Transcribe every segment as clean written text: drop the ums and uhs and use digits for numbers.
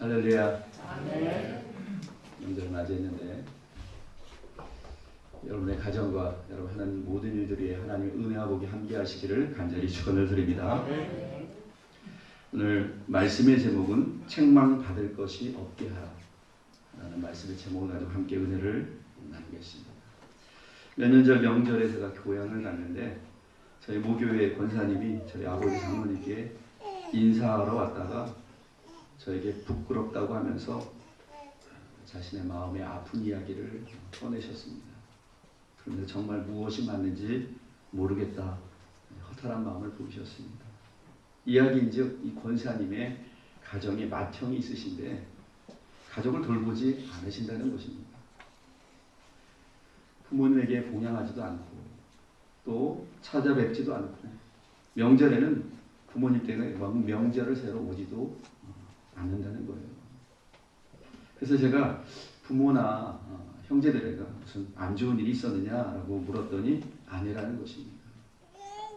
할렐루야. 명절을 맞이했는데 여러분의 가정과 여러분 하는 모든 일들이 하나님의 은혜와 복이 함께 하시기를 간절히 축원을 드립니다. 오늘 말씀의 제목은 책망받을 것이 없게 하라 라는 말씀의 제목을 가지고 함께 은혜를 나누겠습니다. 몇 년 전 명절에 제가 교양을 갔는데 저희 모교회 권사님이 저희 아버지 장로님께 인사하러 왔다가 저에게 부끄럽다고 하면서 자신의 마음의 아픈 이야기를 꺼내셨습니다. 그런데 정말 무엇이 맞는지 모르겠다 허탈한 마음을 보이셨습니다. 이야기인즉 이 권사님의 가정에 맏형이 있으신데 가족을 돌보지 않으신다는 것입니다. 부모님에게 봉양하지도 않고 또 찾아뵙지도 않고 명절에는 부모님 때문에 명절을 새로 오지도 않는다는 거예요. 그래서 제가 부모나 형제들에게 무슨 안 좋은 일이 있었느냐라고 물었더니 아니라는 것입니다.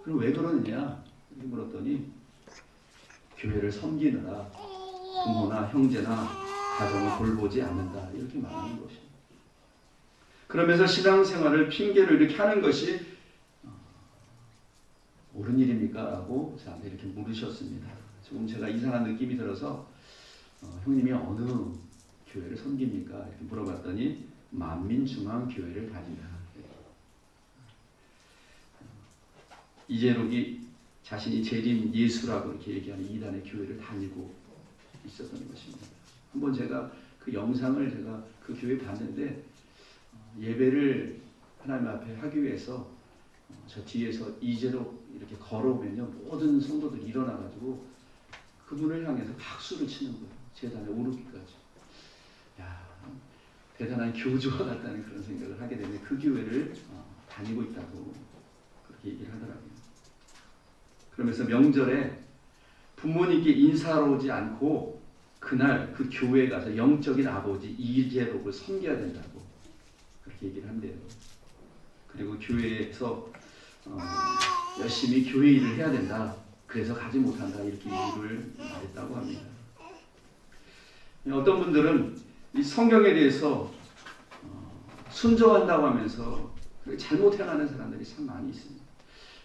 그럼 왜 그러느냐 이렇게 물었더니 교회를 섬기느라 부모나 형제나 가정을 돌보지 않는다 이렇게 말하는 것입니다. 그러면서 신앙생활을 핑계로 이렇게 하는 것이 옳은 일입니까? 라고 저한테 이렇게 물으셨습니다. 조금 제가 이상한 느낌이 들어서 형님이 어느 교회를 섬깁니까? 이렇게 물어봤더니 만민중앙교회를 다닌다. 이재록이 자신이 재림 예수라고 이렇게 얘기하는 이단의 교회를 다니고 있었던 것입니다. 한번 제가 그 영상을 제가 그 교회에 봤는데 예배를 하나님 앞에 하기 위해서 저 뒤에서 이재록 이렇게 걸어오면요 모든 성도들이 일어나가지고 그분을 향해서 박수를 치는 거예요. 제단에 오르기까지. 야, 대단한 교주와 같다는 그런 생각을 하게 되는데 그 교회를 다니고 있다고 그렇게 얘기를 하더라고요. 그러면서 명절에 부모님께 인사하러 오지 않고 그날 그 교회에 가서 영적인 아버지 이재록을 섬겨야 된다고 그렇게 얘기를 한대요. 그리고 교회에서 열심히 교회 일을 해야 된다. 그래서 가지 못한다. 이렇게 얘기를 말했다고 합니다. 어떤 분들은 이 성경에 대해서 순종한다고 하면서 잘못 행하는 사람들이 참 많이 있습니다.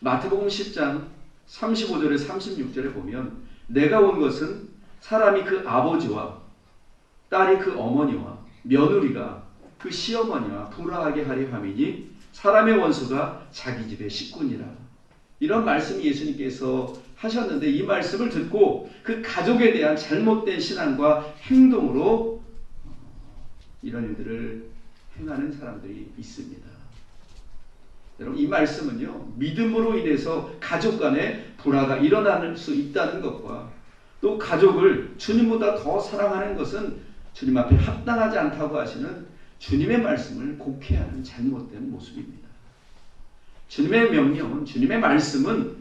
마태복음 10장 35절에 36절에 보면 내가 온 것은 사람이 그 아버지와 딸이 그 어머니와 며느리가 그 시어머니와 불화하게 하려 함이니 사람의 원수가 자기 집의 식구니라. 이런 말씀이 예수님께서 하셨는데 이 말씀을 듣고 그 가족에 대한 잘못된 신앙과 행동으로 이런 일들을 행하는 사람들이 있습니다. 여러분 이 말씀은요 믿음으로 인해서 가족 간에 불화가 일어날 수 있다는 것과 또 가족을 주님보다 더 사랑하는 것은 주님 앞에 합당하지 않다고 하시는 주님의 말씀을 곡해하는 잘못된 모습입니다. 주님의 명령은 주님의 말씀은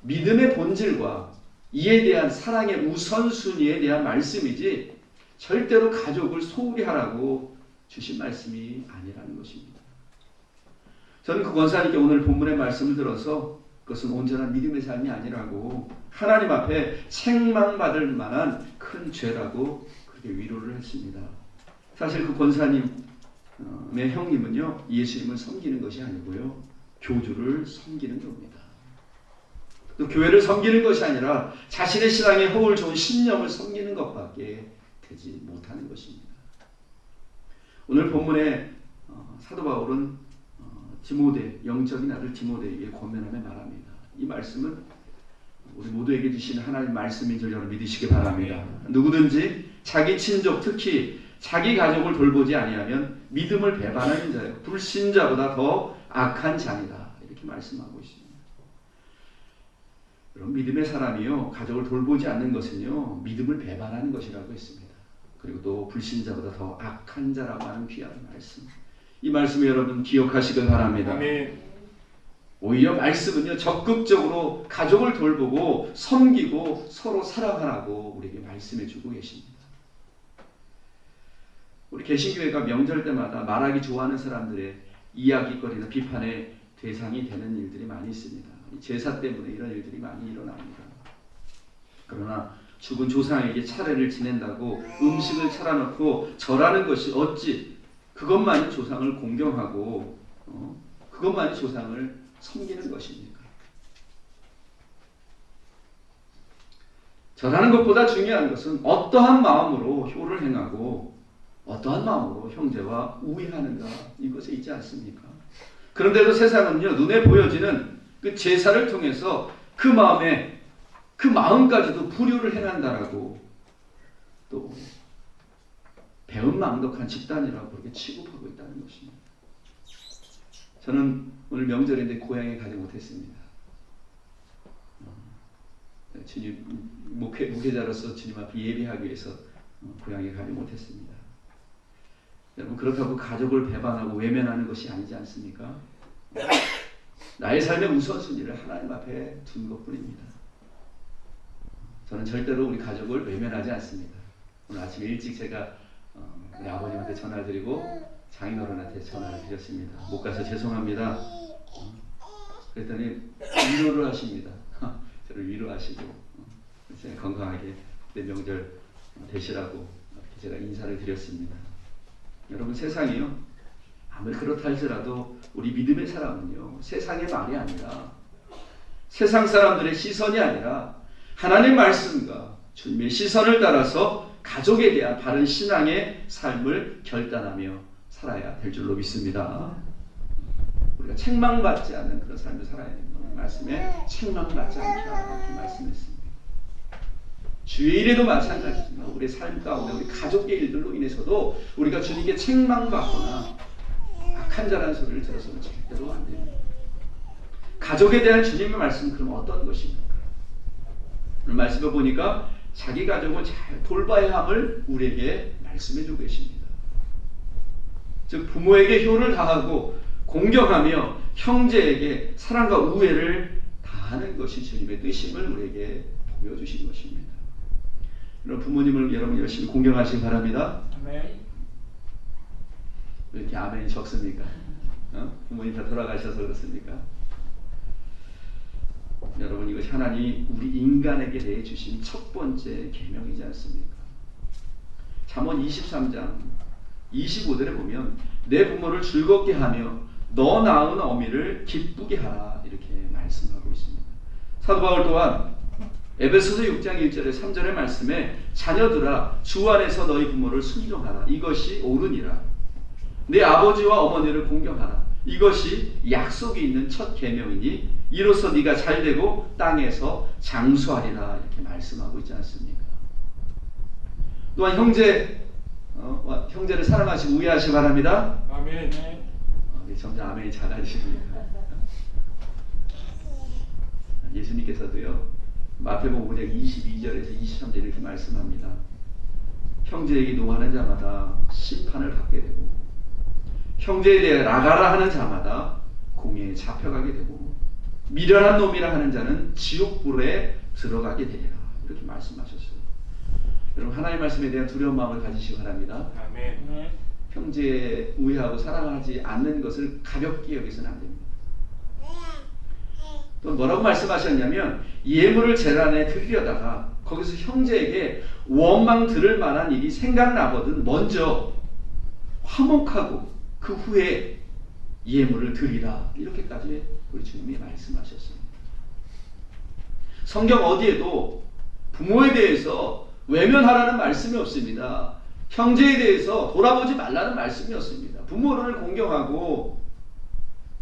믿음의 본질과 이에 대한 사랑의 우선순위에 대한 말씀이지 절대로 가족을 소홀히 하라고 주신 말씀이 아니라는 것입니다. 저는 그 권사님께 오늘 본문의 말씀을 들어서 그것은 온전한 믿음의 삶이 아니라고 하나님 앞에 책망받을 만한 큰 죄라고 그렇게 위로를 했습니다. 사실 그 권사님의 형님은요 예수님을 섬기는 것이 아니고요 교주를 섬기는 겁니다. 또 교회를 섬기는 것이 아니라 자신의 신앙에 허울 좋은 신념을 섬기는 것밖에 되지 못하는 것입니다. 오늘 본문에 사도 바울은 디모데, 영적인 아들 디모데에게 권면하며 말합니다. 이 말씀은 우리 모두에게 주시는 하나님의 말씀인 줄 여러분 믿으시기 바랍니다. 누구든지 자기 친족 특히 자기 가족을 돌보지 아니하면 믿음을 배반하는 자요 불신자보다 더 악한 자이다. 이렇게 말씀하고 있습니다. 여러분 믿음의 사람이요 가족을 돌보지 않는 것은요 믿음을 배반하는 것이라고 했습니다. 그리고 또 불신자보다 더 악한 자라고 하는 귀한 말씀. 이 말씀을 여러분 기억하시길 바랍니다. 아멘. 오히려 말씀은요 적극적으로 가족을 돌보고 섬기고 서로 사랑하라고 우리에게 말씀해 주고 계십니다. 우리 개신교회가 명절 때마다 말하기 좋아하는 사람들의 이야기거리나 비판의 대상이 되는 일들이 많이 있습니다. 제사 때문에 이런 일들이 많이 일어납니다. 그러나 죽은 조상에게 차례를 지낸다고 음식을 차려놓고 절하는 것이 어찌 그것만이 조상을 공경하고 그것만이 조상을 섬기는 것입니까? 절하는 것보다 중요한 것은 어떠한 마음으로 효를 행하고 어떠한 마음으로 형제와 우애하는가, 이것에 있지 않습니까? 그런데도 세상은요, 눈에 보여지는 그 제사를 통해서 그 마음까지도 불효를 행한다라고, 또 배은망덕한 집단이라고 그렇게 취급하고 있다는 것입니다. 저는 오늘 명절인데 고향에 가지 못했습니다. 주님 목회자로서 주님 앞에 예배하기 위해서 고향에 가지 못했습니다. 여러분, 그렇다고 가족을 배반하고 외면하는 것이 아니지 않습니까? 나의 삶의 우선순위를 하나님 앞에 둔 것뿐입니다. 저는 절대로 우리 가족을 외면하지 않습니다. 오늘 아침 일찍 제가 우리 아버님한테 전화를 드리고 장인어른한테 전화를 드렸습니다. 못 가서 죄송합니다. 그랬더니 위로를 하십니다. 저를 위로하시고 건강하게 내 명절 되시라고 제가 인사를 드렸습니다. 여러분, 세상이요, 아무리 그렇다 할지라도 우리 믿음의 사람은요, 세상의 말이 아니라, 세상 사람들의 시선이 아니라 하나님 말씀과 주님의 시선을 따라서 가족에 대한 바른 신앙의 삶을 결단하며 살아야 될 줄로 믿습니다. 우리가 책망받지 않는 그런 삶을 살아야 됩니다. 말씀에 책망받지 않다 이렇게 말씀했습니다. 주일에도 마찬가지지만 우리 삶 가운데 우리 가족의 일들로 인해서도 우리가 주님께 책망받거나 악한 자라는 소리를 들어서는 절대로 안 됩니다. 가족에 대한 주님의 말씀은 그럼 어떤 것입니까? 오늘 말씀을 보니까 자기 가족을 잘 돌봐야 함을 우리에게 말씀해주고 계십니다. 즉 부모에게 효를 다하고 공경하며 형제에게 사랑과 우애를 다하는 것이 주님의 뜻임을 우리에게 보여주신 것입니다. 여러분, 부모님을 여러분 열심히 공경하시기 바랍니다. 아멘. 왜 이렇게 아멘이 적습니까? 부모님 다 돌아가셔서 그렇습니까? 여러분, 이것이 하나님이 우리 인간에게 내주신 첫 번째 계명이지 않습니까? 잠언 23장 25절에 보면 내 부모를 즐겁게 하며 너 낳은 어미를 기쁘게 하라 이렇게 말씀하고 있습니다. 사도 바울 또한 에베소서 6장 1절에 3절의 말씀에 자녀들아 주 안에서 너희 부모를 순종하라 이것이 옳으니라. 내 아버지와 어머니를 공경하라 이것이 약속이 있는 첫 계명이니 이로써 네가 잘되고 땅에서 장수하리라 이렇게 말씀하고 있지 않습니까? 또한 형제를 사랑하시고 우애하시기 바랍니다. 아멘. 점점 아멘이 작아지십니다. 예수님께서도요, 마태복음 5장 22절에서 23절 이렇게 말씀합니다. 형제에게 노하는 자마다 심판을 받게 되고 형제에 대해 나가라 하는 자마다 공회에 잡혀가게 되고 미련한 놈이라 하는 자는 지옥불에 들어가게 되리라 이렇게 말씀하셨어요. 여러분, 하나님의 말씀에 대한 두려운 마음을 가지시기 바랍니다. 아멘. 형제에 우애하고 사랑하지 않는 것을 가볍게 여기서는 안 됩니다. 또 뭐라고 말씀하셨냐면 예물을 제단에 드리려다가 거기서 형제에게 원망 들을 만한 일이 생각나거든 먼저 화목하고 그 후에 예물을 드리라 이렇게까지 우리 주님이 말씀하셨습니다. 성경 어디에도 부모에 대해서 외면하라는 말씀이 없습니다. 형제에 대해서 돌아보지 말라는 말씀이 없습니다. 부모를 공경하고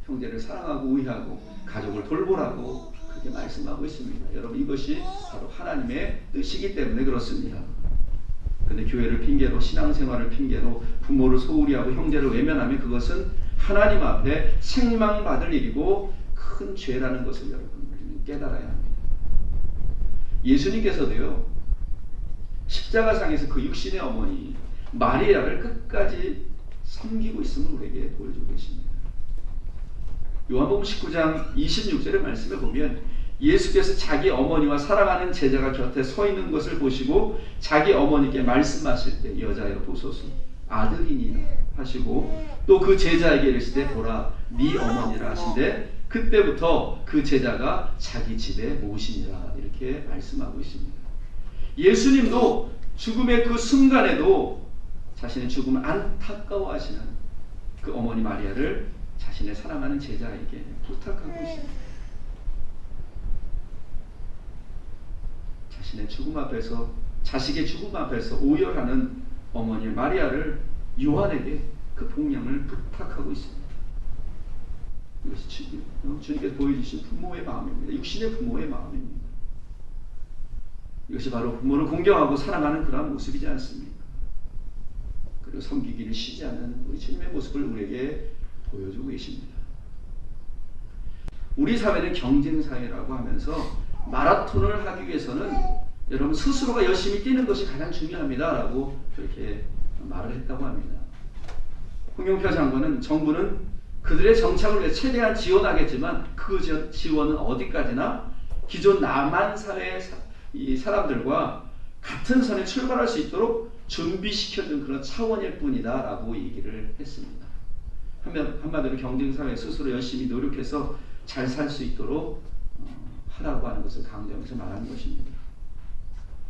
형제를 사랑하고 우애하고 가족을 돌보라고 그렇게 말씀하고 있습니다. 여러분, 이것이 바로 하나님의 뜻이기 때문에 그렇습니다. 그런데 교회를 핑계로 신앙생활을 핑계로 부모를 소홀히 하고 형제를 외면하면 그것은 하나님 앞에 책망받을 일이고 큰 죄라는 것을 여러분 우리는 깨달아야 합니다. 예수님께서도요, 십자가상에서 그 육신의 어머니 마리아를 끝까지 섬기고 있음을 우리에게 보여주고 계십니다. 요한복음 19장 26절의 말씀에 보면 예수께서 자기 어머니와 사랑하는 제자가 곁에 서 있는 것을 보시고 자기 어머니께 말씀하실 때 여자여 보소서 아들이니라 하시고 또 그 제자에게 이르시되 보라 네 어머니라 하신데 그때부터 그 제자가 자기 집에 모시니라 이렇게 말씀하고 있습니다. 예수님도 죽음의 그 순간에도 자신의 죽음을 안타까워하시는 그 어머니 마리아를 자신의 사랑하는 제자에게 부탁하고 있습니다. 자신의 죽음 앞에서, 자식의 죽음 앞에서 오열하는 어머니 마리아를 요한에게 그 복양을 부탁하고 있습니다. 이것이 주님께서 보여주신 부모의 마음입니다. 육신의 부모의 마음입니다. 이것이 바로 부모를 공경하고 사랑하는 그러한 모습이지 않습니까? 그리고 섬기기를 쉬지 않는 우리 주님의 모습을 우리에게 보여주고 계십니다. 우리 사회는 경쟁사회라고 하면서 마라톤을 하기 위해서는 여러분 스스로가 열심히 뛰는 것이 가장 중요합니다 라고 그렇게 말을 했다고 합니다. 홍영표 장관은 정부는 그들의 정착을 위해 최대한 지원하겠지만 그 지원은 어디까지나 기존 남한 사회의 이 사람들과 같은 선에 출발할 수 있도록 준비시켜준 그런 차원일 뿐이다 라고 얘기를 했습니다. 한마디로 경쟁사회 스스로 열심히 노력해서 잘 살 수 있도록 하라고 하는 것을 강조하면서 말하는 것입니다.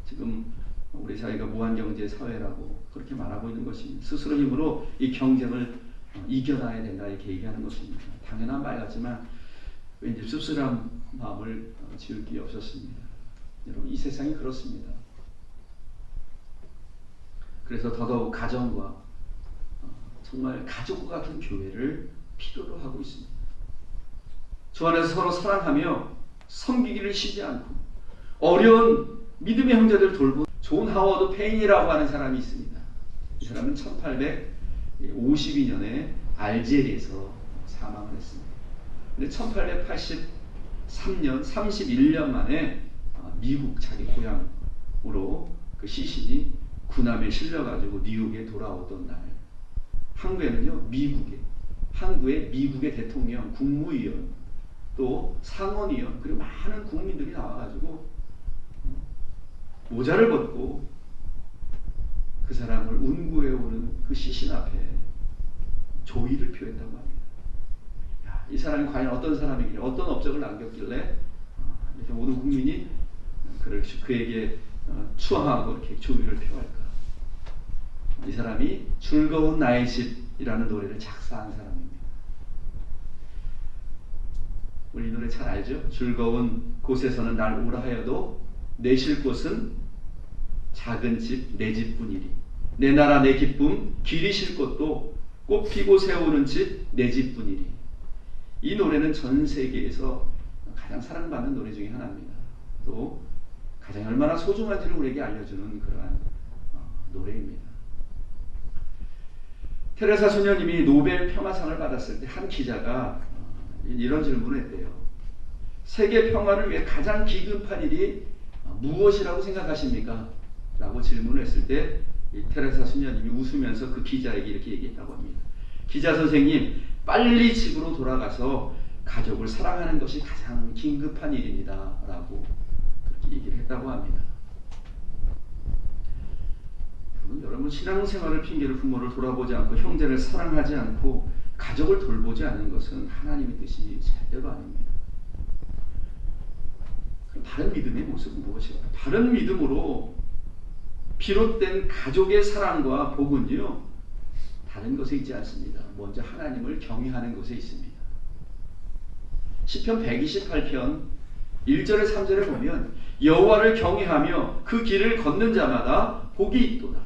지금 우리 사회가 무한경제 사회라고 그렇게 말하고 있는 것입니다. 스스로 힘으로 이 경쟁을 이겨나야 된다 이렇게 얘기하는 것입니다. 당연한 말 같지만 왠지 씁쓸한 마음을 지울 길이 없었습니다. 여러분 이 세상이 그렇습니다. 그래서 더더욱 가정과 정말 가족과 같은 교회를 필요로 하고 있습니다. 주 안에서 서로 사랑하며 섬기기를 쉬지 않고 어려운 믿음의 형제들 돌보 존 하워드 페인이라고 하는 사람이 있습니다. 이 사람은 1852년에 알제리에서 사망을 했습니다. 근데 1883년 31년 만에 미국 자기 고향으로 그 시신이 군함에 실려가지고 뉴욕에 돌아오던 날 한국에는요 한국의 미국의 대통령, 국무위원 또 상원의원 그리고 많은 국민들이 나와가지고 모자를 벗고 그 사람을 운구해오는 그 시신 앞에 조의를 표했다고 합니다. 야, 이 사람이 과연 어떤 사람이길래 어떤 업적을 남겼길래 이렇게 모든 국민이 그에게 추앙하고 이렇게 조의를 표할까? 이 사람이 즐거운 나의 집이라는 노래를 작사한 사람입니다. 우리 이 노래 잘 알죠? 즐거운 곳에서는 날 오라 하여도 내 쉴 곳은 작은 집 내 집뿐이리. 내 나라 내 기쁨 길이 쉴 곳도 꽃 피고 세우는 집 내 집뿐이리. 이 노래는 전 세계에서 가장 사랑받는 노래 중에 하나입니다. 또 가장 얼마나 소중한지를 우리에게 알려주는 그러한 노래입니다. 테레사 소녀님이 노벨 평화상을 받았을 때 한 기자가 이런 질문을 했대요. 세계 평화를 위해 가장 기급한 일이 무엇이라고 생각하십니까? 라고 질문을 했을 때 테레사 소녀님이 웃으면서 그 기자에게 이렇게 얘기했다고 합니다. 기자 선생님, 빨리 집으로 돌아가서 가족을 사랑하는 것이 가장 긴급한 일입니다. 라고 그렇게 얘기를 했다고 합니다. 여러분 신앙생활을 핑계로 부모를 돌아보지 않고 형제를 사랑하지 않고 가족을 돌보지 않는 것은 하나님의 뜻이 절대로 아닙니다. 그럼 다른 믿음의 모습은 무엇일까요? 다른 믿음으로 비롯된 가족의 사랑과 복은요 다른 것에 있지 않습니다. 먼저 하나님을 경외하는 것에 있습니다. 시편 128편 1절에 3절에 보면 여호와를 경외하며 그 길을 걷는 자마다 복이 있도다.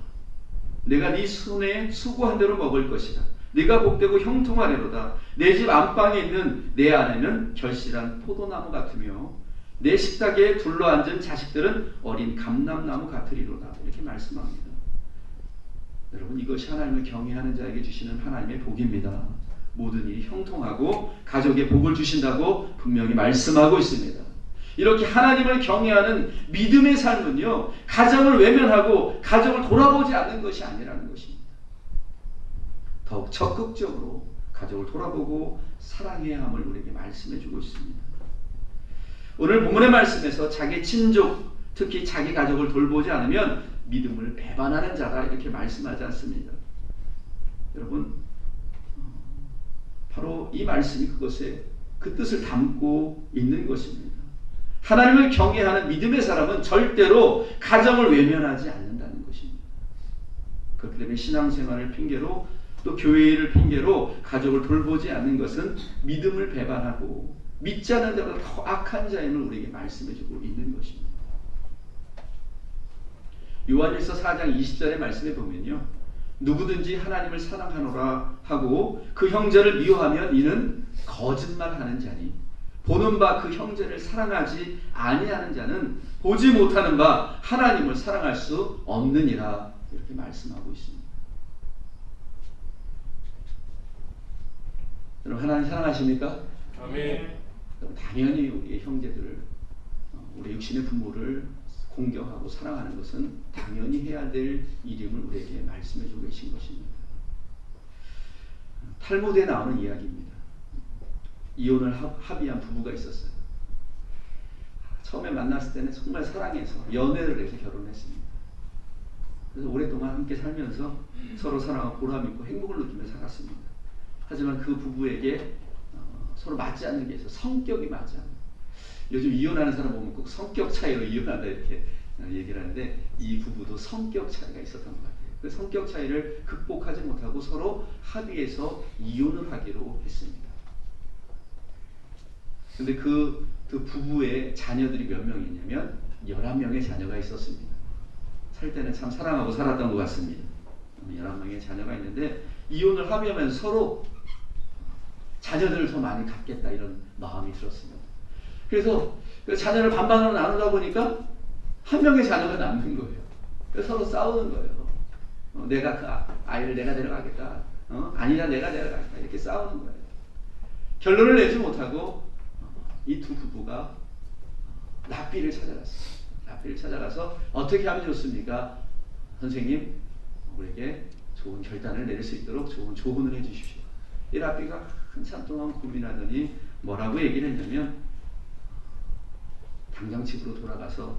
내가 네 손에 수고한 대로 먹을 것이다. 네가 복되고 형통하리로다. 내 집 안방에 있는 내 아내는 결실한 포도나무 같으며 내 식탁에 둘러앉은 자식들은 어린 감람나무 같으리로다. 이렇게 말씀합니다. 여러분 이것이 하나님을 경외하는 자에게 주시는 하나님의 복입니다. 모든 일이 형통하고 가족에 복을 주신다고 분명히 말씀하고 있습니다. 이렇게 하나님을 경외하는 믿음의 삶은요 가정을 외면하고 가족을 돌아보지 않는 것이 아니라는 것입니다. 더욱 적극적으로 가족을 돌아보고 사랑해야 함을 우리에게 말씀해 주고 있습니다. 오늘 본문의 말씀에서 자기 친족 특히 자기 가족을 돌보지 않으면 믿음을 배반하는 자다 이렇게 말씀하지 않습니다. 여러분 바로 이 말씀이 그 뜻을 담고 있는 것입니다. 하나님을 경외하는 믿음의 사람은 절대로 가정을 외면하지 않는다는 것입니다. 그렇기 때문에 신앙생활을 핑계로 또 교회를 핑계로 가족을 돌보지 않는 것은 믿음을 배반하고 믿지 않는 자보다 더 악한 자임을 우리에게 말씀해주고 있는 것입니다. 요한일서 4장 20절의 말씀에 보면요, 누구든지 하나님을 사랑하노라 하고 그 형제를 미워하면 이는 거짓말하는 자니 보는 바 그 형제를 사랑하지 아니하는 자는 보지 못하는 바 하나님을 사랑할 수 없느니라, 이렇게 말씀하고 있습니다. 여러분, 하나님 사랑하십니까? 아멘. 당연히 우리의 형제들을, 우리 육신의 부모를 공경하고 사랑하는 것은 당연히 해야 될 일임을 우리에게 말씀해 주고 계신 것입니다. 탈무드에 나오는 이야기입니다. 이혼을 합의한 부부가 있었어요. 처음에 만났을 때는 정말 사랑해서 연애를 해서 결혼했습니다. 그래서 오랫동안 함께 살면서 서로 사랑하고 보람 있고 행복을 느끼며 살았습니다. 하지만 그 부부에게 서로 맞지 않는 게 있어요. 성격이 맞지 않아요. 요즘 이혼하는 사람 보면 꼭 성격 차이로 이혼한다 이렇게 얘기를 하는데, 이 부부도 성격 차이가 있었던 것 같아요. 그 성격 차이를 극복하지 못하고 서로 합의해서 이혼을 하기로 했습니다. 근데 그 부부의 자녀들이 몇 명이냐면 11명의 자녀가 있었습니다. 살 때는 참 사랑하고 살았던 것 같습니다. 11명의 자녀가 있는데 이혼을 합의하면서 서로 자녀들을 더 많이 갖겠다 이런 마음이 들었습니다. 그래서 그 자녀를 반반으로 나누다 보니까 한 명의 자녀가 남는 거예요. 그래서 서로 싸우는 거예요. 내가 그 아이를 내가 데려가겠다. 아니라 내가 데려가겠다. 이렇게 싸우는 거예요. 결론을 내지 못하고 이 두 부부가 랍비를 찾아갔어요. 랍비를 찾아가서 어떻게 하면 좋습니까? 선생님, 우리에게 좋은 결단을 내릴 수 있도록 좋은 조언을 해주십시오. 이 랍비가 한참 동안 고민하더니 뭐라고 얘기를 했냐면, 당장 집으로 돌아가서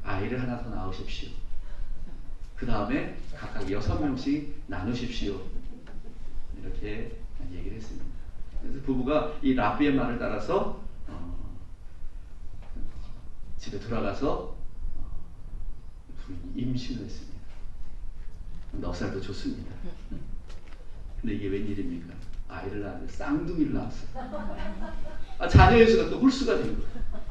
아이를 하나 더 낳으십시오. 그 다음에 각각 6명씩 나누십시오. 이렇게 얘기를 했습니다. 그래서 부부가 이 랍비의 말을 따라서 집에 돌아가서 임신을 했습니다. 넉살도 좋습니다. 근데 이게 웬일입니까? 아이를 낳았는데 쌍둥이를 낳았어요. 자녀의 수가 또 홀수가 된 거예요.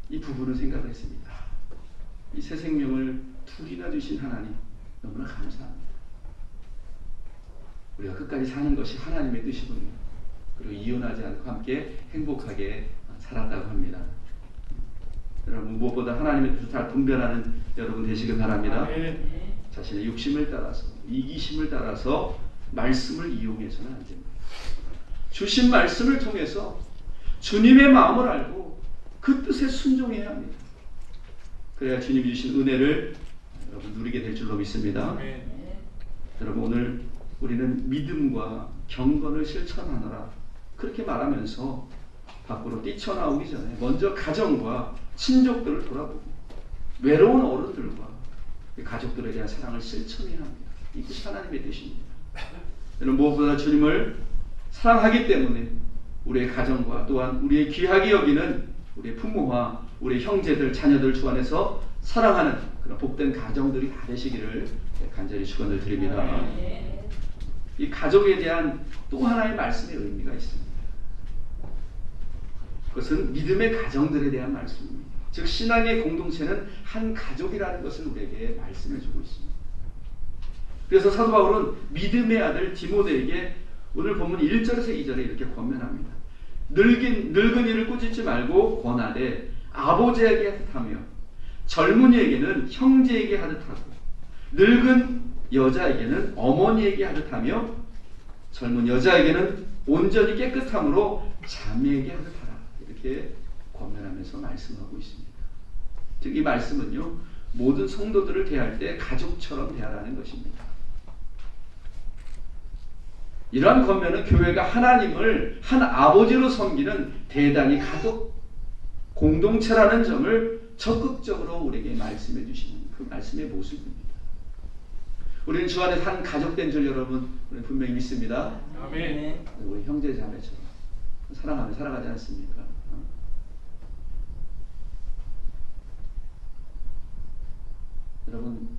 이 부부는 생각을 했습니다. 이 새 생명을 둘이나 주신 하나님 너무나 감사합니다. 우리가 끝까지 사는 것이 하나님의 뜻이군요. 그리고 이혼하지 않고 함께 행복하게 살았다고 합니다. 여러분, 무엇보다 하나님의 뜻을 잘 분별하는 여러분 되시길 바랍니다. 자신의 욕심을 따라서, 이기심을 따라서 말씀을 이용해서는 안 됩니다. 주신 말씀을 통해서 주님의 마음을 알고 그 뜻에 순종해야 합니다. 그래야 주님이 주신 은혜를 여러분 누리게 될 줄로 믿습니다. 여러분, 오늘 우리는 믿음과 경건을 실천하노라 그렇게 말하면서 밖으로 뛰쳐나오기 전에 먼저 가정과 친족들을 돌아보고 외로운 어른들과 가족들에 대한 사랑을 실천해야 합니다. 이것이 하나님의 뜻입니다. 여러분, 무엇보다 주님을 사랑하기 때문에 우리의 가정과 또한 우리의 귀하게 여기는 우리의 부모와 우리의 형제들, 자녀들 주 안에서 사랑하는 그런 복된 가정들이 다 되시기를 간절히 축원을 드립니다. 이 가족에 대한 또 하나의 말씀의 의미가 있습니다. 그것은 믿음의 가정들에 대한 말씀입니다. 즉 신앙의 공동체는 한 가족이라는 것을 우리에게 말씀해주고 있습니다. 그래서 사도 바울은 믿음의 아들 디모데에게 오늘 본문 1절에서 2절에 이렇게 권면합니다. 늙은이를 꾸짖지 말고 권하되 아버지에게 하듯하며 젊은이에게는 형제에게 하듯하고 늙은 여자에게는 어머니에게 하듯하며 젊은 여자에게는 온전히 깨끗함으로 자매에게 하듯하라. 이렇게 권면하면서 말씀하고 있습니다. 즉 이 말씀은요, 모든 성도들을 대할 때 가족처럼 대하라는 것입니다. 이러한 권면은 교회가 하나님을 한 아버지로 섬기는 대단히 가족 공동체라는 점을 적극적으로 우리에게 말씀해 주시는 그 말씀의 모습입니다. 우리는 주 안에 한 가족된 줄 여러분 우리 분명히 믿습니다. 아멘. 우리 형제 자매처럼 사랑하며 살아가지 않습니까? 여러분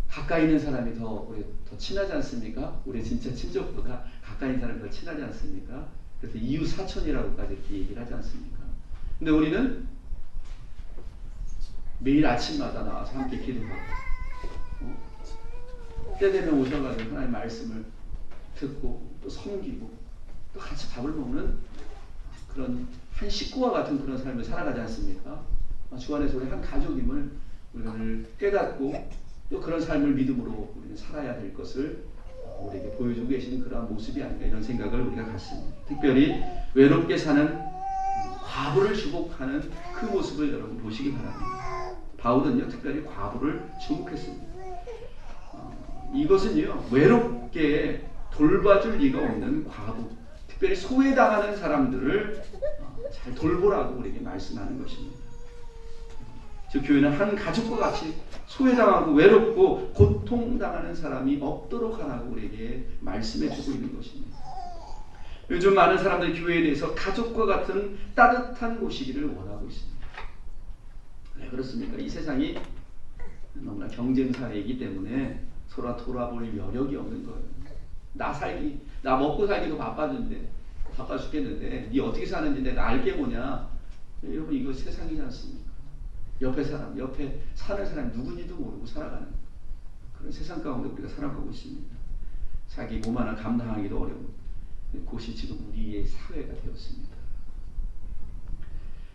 가까이 있는 사람이 우리 더 친하지 않습니까? 우리 진짜 친족보다 가까이 있는 사람이 더 친하지 않습니까? 그래서 이웃 사촌이라고까지 이렇게 얘기를 하지 않습니까? 근데 우리는 매일 아침마다 나와서 함께 기도하고 때 되면 오셔가지고 하나님의 말씀을 듣고 또 섬기고 또 같이 밥을 먹는 그런 한 식구와 같은 그런 삶을 살아가지 않습니까? 주 안에서 우리 한 가족임을 우리를 깨닫고 또 그런 삶을 믿음으로 우리는 살아야 될 것을 우리에게 보여주고 계시는 그러한 모습이 아닌가 이런 생각을 우리가 갖습니다. 특별히 외롭게 사는 과부를 주목하는 그 모습을 여러분 보시기 바랍니다. 바울은요 특별히 과부를 주목했습니다. 이것은요 외롭게 돌봐줄 리가 없는 과부, 특별히 소외당하는 사람들을 잘 돌보라고 우리에게 말씀하는 것입니다. 즉 교회는 한 가족과 같이 소외당하고 외롭고 고통당하는 사람이 없도록 하라고 우리에게 말씀해 주고 있는 것입니다. 요즘 많은 사람들이 교회에 대해서 가족과 같은 따뜻한 곳이기를 원하고 있습니다. 왜 그렇습니까? 이 세상이 너무나 경쟁 사회이기 때문에 서로 돌아볼 여력이 없는 거예요. 나 먹고 살기도 바빠 죽겠는데 네 어떻게 사는지 내가 알게 뭐냐. 여러분 이거 세상이지 않습니까? 옆에 사는 사람이 누군지도 모르고 살아가는 그런 세상 가운데 우리가 살아가고 있습니다. 자기 몸 하나 감당하기도 어려운 곳이 지금 우리의 사회가 되었습니다.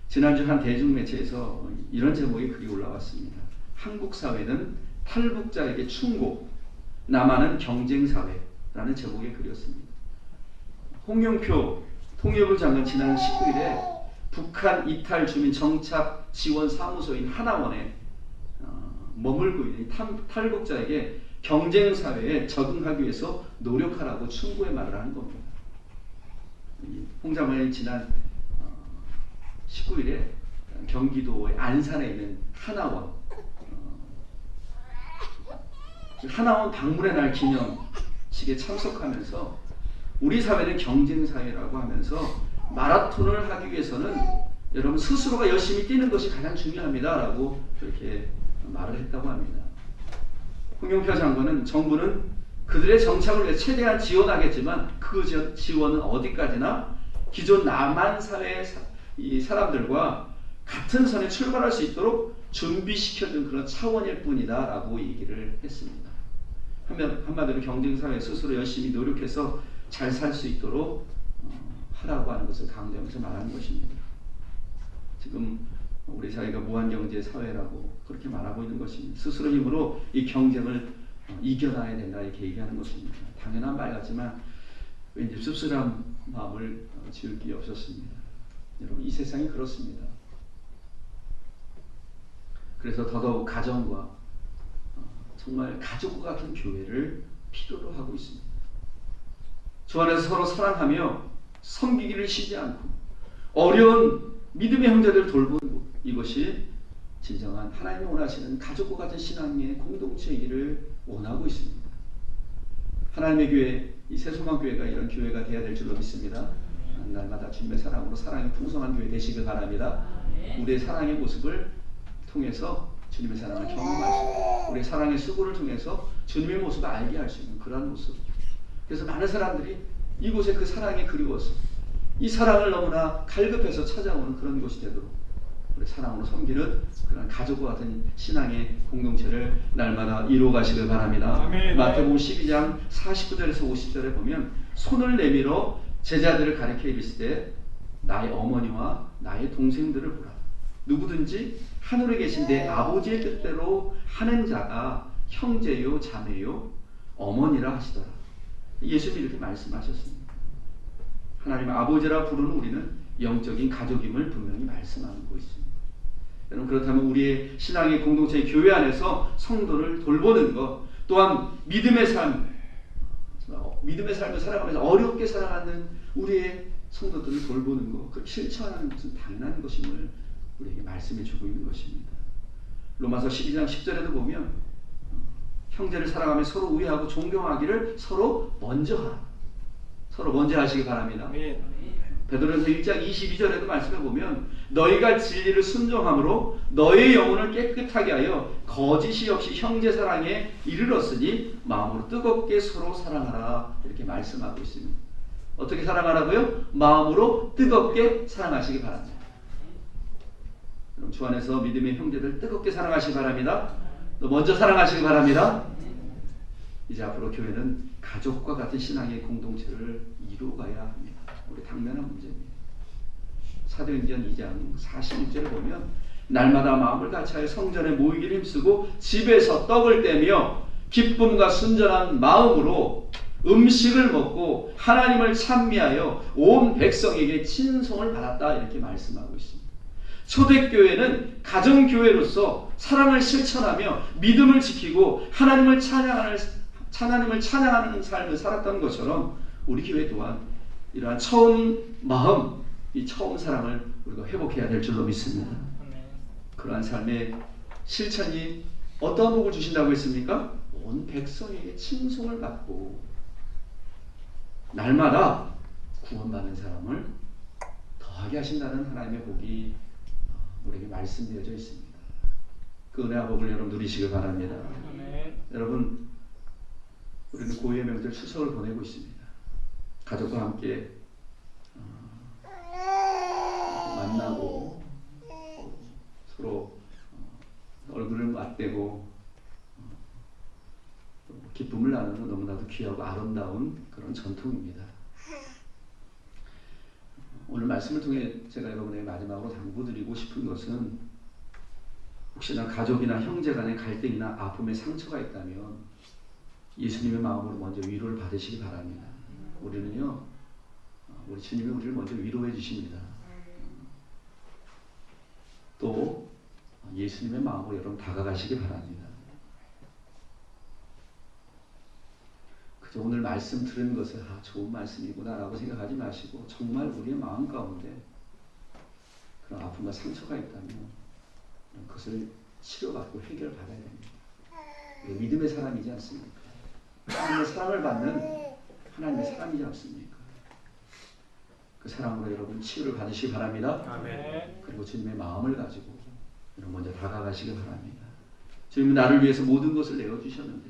지난주 한 대중매체에서 이런 제목의 글이 올라왔습니다. 한국 사회는 탈북자에게 충고, 남한은 경쟁사회라는 제목의 글이었습니다. 홍영표 통일부 장관 지난 19일에 북한 이탈 주민 정착 지원 사무소인 하나원에 머물고 있는 탈북자에게 경쟁사회에 적응하기 위해서 노력하라고 충고의 말을 하는 겁니다. 홍 장관이 지난 19일에 경기도의 안산에 있는 하나원 방문의 날 기념식에 참석하면서 우리 사회는 경쟁사회라고 하면서 마라톤을 하기 위해서는 여러분 스스로가 열심히 뛰는 것이 가장 중요합니다 라고 그렇게 말을 했다고 합니다. 홍영표 장관은 정부는 그들의 정착을 위해 최대한 지원하겠지만 그 지원은 어디까지나 기존 남한 사회의 이 사람들과 같은 선에 출발할 수 있도록 준비시켜준 그런 차원일 뿐이다 라고 얘기를 했습니다. 한마디로 경쟁사회 스스로 열심히 노력해서 잘 살 수 있도록 하라고 하는 것을 강조하면서 말하는 것입니다. 지금 우리 사회가 무한경제 사회라고 그렇게 말하고 있는 것입니다. 스스로 힘으로 이 경쟁을 이겨나야 된다 이렇게 얘기하는 것입니다. 당연한 말 같지만 왠지 씁쓸한 마음을 지울 길이 없었습니다. 여러분 이 세상이 그렇습니다. 그래서 더더욱 가정과 정말 가족과 같은 교회를 필요로 하고 있습니다. 주 안에서 서로 사랑하며 섬기기를 쉬지 않고 어려운 믿음의 형제들을 돌보는 이것이 진정한 하나님이 원하시는 가족과 같은 신앙의 공동체이기를 원하고 있습니다. 하나님의 교회, 이 새소망교회가 이런 교회가 되어야 될 줄로 믿습니다. 날마다 주님의 사랑으로 사랑이 풍성한 교회 되시길 바랍니다. 우리의 사랑의 모습을 통해서 주님의 사랑을 경험할 수 있고 우리의 사랑의 수고를 통해서 주님의 모습을 알게 할 수 있는 그러한 모습. 그래서 많은 사람들이 이곳에 그 사랑이 그리워서 이 사랑을 너무나 갈급해서 찾아오는 그런 곳이 되도록 우리 사랑으로 섬기는 그런 가족과 같은 신앙의 공동체를 날마다 이루어가시길 바랍니다. 아멘. 마태복음 12장 49절에서 50절에 보면 손을 내밀어 제자들을 가리켜 이르실 때 나의 어머니와 나의 동생들을 보라. 누구든지 하늘에 계신 내 아버지의 뜻대로 하는 자가 형제요 자매요 어머니라 하시더라. 예수님이 이렇게 말씀하셨습니다. 하나님 아버지라 부르는 우리는 영적인 가족임을 분명히 말씀하고 있습니다. 여러분 그렇다면 우리의 신앙의 공동체 교회 안에서 성도를 돌보는 것 또한 믿음의 삶을 살아가면서 어렵게 살아가는 우리의 성도들을 돌보는 것 그 실천하는 것은 당연한 것임을 우리에게 말씀해 주고 있는 것입니다. 로마서 12장 10절에도 보면 형제를 사랑하며 서로 우애하고 존경하기를 서로 먼저 하라. 서로 먼저 하시기 바랍니다. 베드로전서 1장 22절에도 말씀해 보면 너희가 진리를 순종함으로 너의 영혼을 깨끗하게 하여 거짓이 없이 형제 사랑에 이르렀으니 마음으로 뜨겁게 서로 사랑하라. 이렇게 말씀하고 있습니다. 어떻게 사랑하라고요? 마음으로 뜨겁게 사랑하시기 바랍니다. 그럼 주 안에서 믿음의 형제들 뜨겁게 사랑하시기 바랍니다. 또 먼저 사랑하시기 바랍니다. 이제 앞으로 교회는 가족과 같은 신앙의 공동체를 이루어가야 합니다. 우리 당면한 문제입니다. 사도행전 2장 46절을 보면 날마다 마음을 같이하여 성전에 모이기를 힘쓰고 집에서 떡을 떼며 기쁨과 순전한 마음으로 음식을 먹고 하나님을 찬미하여 온 백성에게 친송을 받았다. 이렇게 말씀하고 있습니다. 초대교회는 가정교회로서 사랑을 실천하며 믿음을 지키고 하나님을 찬양하는 삶을 살았던 것처럼 우리 교회 또한 이러한 처음 마음, 이 처음 사랑을 우리가 회복해야 될 줄로 믿습니다. 그러한 삶의 실천이 어떠한 복을 주신다고 했습니까? 온 백성에게 칭송을 받고 날마다 구원받는 사람을 더하게 하신다는 하나님의 복이 우리에게 말씀되어져 있습니다. 그 은혜와 복을 여러분 누리시길 바랍니다. 여러분, 우리는 고유의 명절 추석을 보내고 있습니다. 가족과 함께 만나고 서로 얼굴을 맞대고 기쁨을 나누는 너무나도 귀하고 아름다운 그런 전통입니다. 오늘 말씀을 통해 제가 여러분에게 마지막으로 당부드리고 싶은 것은 혹시나 가족이나 형제 간의 갈등이나 아픔의 상처가 있다면 예수님의 마음으로 먼저 위로를 받으시기 바랍니다. 우리는요, 우리 주님이 우리를 먼저 위로해 주십니다. 또 예수님의 마음으로 여러분 다가가시기 바랍니다. 그저 오늘 말씀 들은 것을 좋은 말씀이구나 라고 생각하지 마시고 정말 우리의 마음 가운데 그런 아픔과 상처가 있다면 그것을 치료받고 해결받아야 됩니다. 믿음의 사람이지 않습니까? 하나님의 사랑을 받는 하나님의 사람이지 않습니까? 그 사랑으로 여러분 치유를 받으시기 바랍니다. 아멘. 그리고 주님의 마음을 가지고 여러분 먼저 다가가시기 바랍니다. 주님은 나를 위해서 모든 것을 내어주셨는데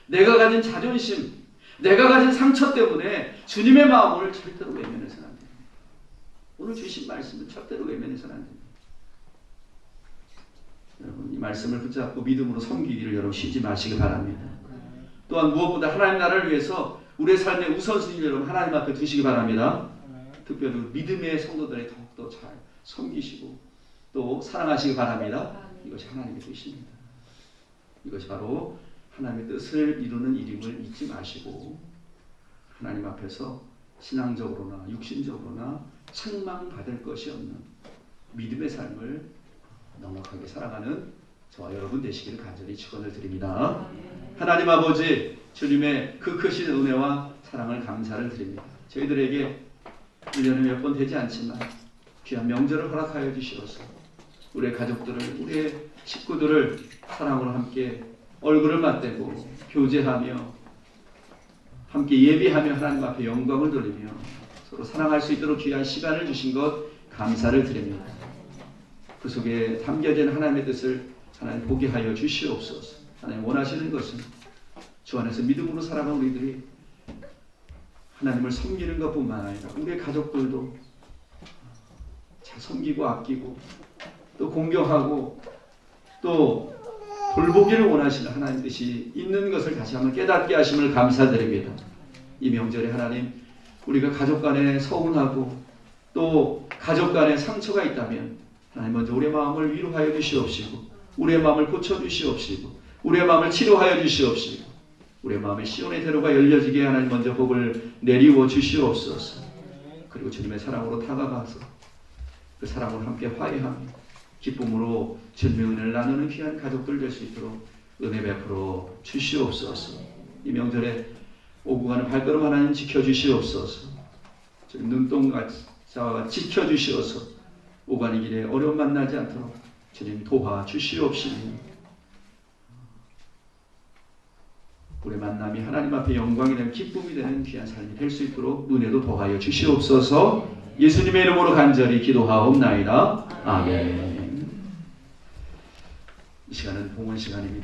내가 가진 자존심, 내가 가진 상처 때문에 주님의 마음을 절대로 외면해서는 안 됩니다. 오늘 주신 말씀은 절대로 외면해서는 안 됩니다. 여러분 이 말씀을 붙잡고 믿음으로 섬기기를 여러분 쉬지 마시기 바랍니다. 또한 무엇보다 하나님 나라를 위해서 우리의 삶의 우선순위를 여러분 하나님 앞에 두시기 바랍니다. 특별히 믿음의 성도들이 더욱더 잘 섬기시고 또 사랑하시기 바랍니다. 이것이 하나님의 뜻입니다. 이것이 바로 하나님의 뜻을 이루는 일임을 잊지 마시고 하나님 앞에서 신앙적으로나 육신적으로나 책망받을 것이 없는 믿음의 삶을 넉넉하게 살아가는 저와 여러분 되시기를 간절히 축원을 드립니다. 하나님 아버지 주님의 그 크신 은혜와 사랑을 감사를 드립니다. 저희들에게 1년에 몇 번 되지 않지만 귀한 명절을 허락하여 주시어서 우리의 가족들을 우리의 식구들을 사랑으로 함께 얼굴을 맞대고 교제하며 함께 예배하며 하나님 앞에 영광을 돌리며 서로 사랑할 수 있도록 귀한 시간을 주신 것 감사를 드립니다. 그 속에 담겨진 하나님의 뜻을 하나님 보게 하여 주시옵소서. 하나님 원하시는 것은 주 안에서 믿음으로 살아가는 우리들이 하나님을 섬기는 것뿐만 아니라 우리의 가족들도 잘 섬기고 아끼고 또 공경하고 또 돌보기를 원하시는 하나님 뜻이 있는 것을 다시 한번 깨닫게 하심을 감사드립니다. 이 명절에 하나님 우리가 가족 간에 서운하고 또 가족 간에 상처가 있다면 하나님 먼저 우리의 마음을 위로하여 주시옵시고 우리의 마음을 고쳐주시옵시고 우리의 마음을 치료하여 주시옵시고 우리의 마음에 시온의 대로가 열려지게 하나님 먼저 복을 내리워 주시옵소서. 그리고 주님의 사랑으로 다가가서 그 사랑으로 함께 화해하며 기쁨으로 주님의 은혜를 나누는 귀한 가족들 될 수 있도록 은혜 베풀어 주시옵소서. 이 명절에 오고 가는 발걸음 하나님 지켜주시옵소서. 주님 눈동자와 지켜주시어서 오가는 길에 어려움 만나지 않도록 주님 도와주시옵시니 우리 만남이 하나님 앞에 영광이 되는 기쁨이 되는 귀한 삶이 될 수 있도록 은혜도 더하여 주시옵소서. 예수님의 이름으로 간절히 기도하옵나이다. 아멘. 이 시간은 봉헌 시간입니다.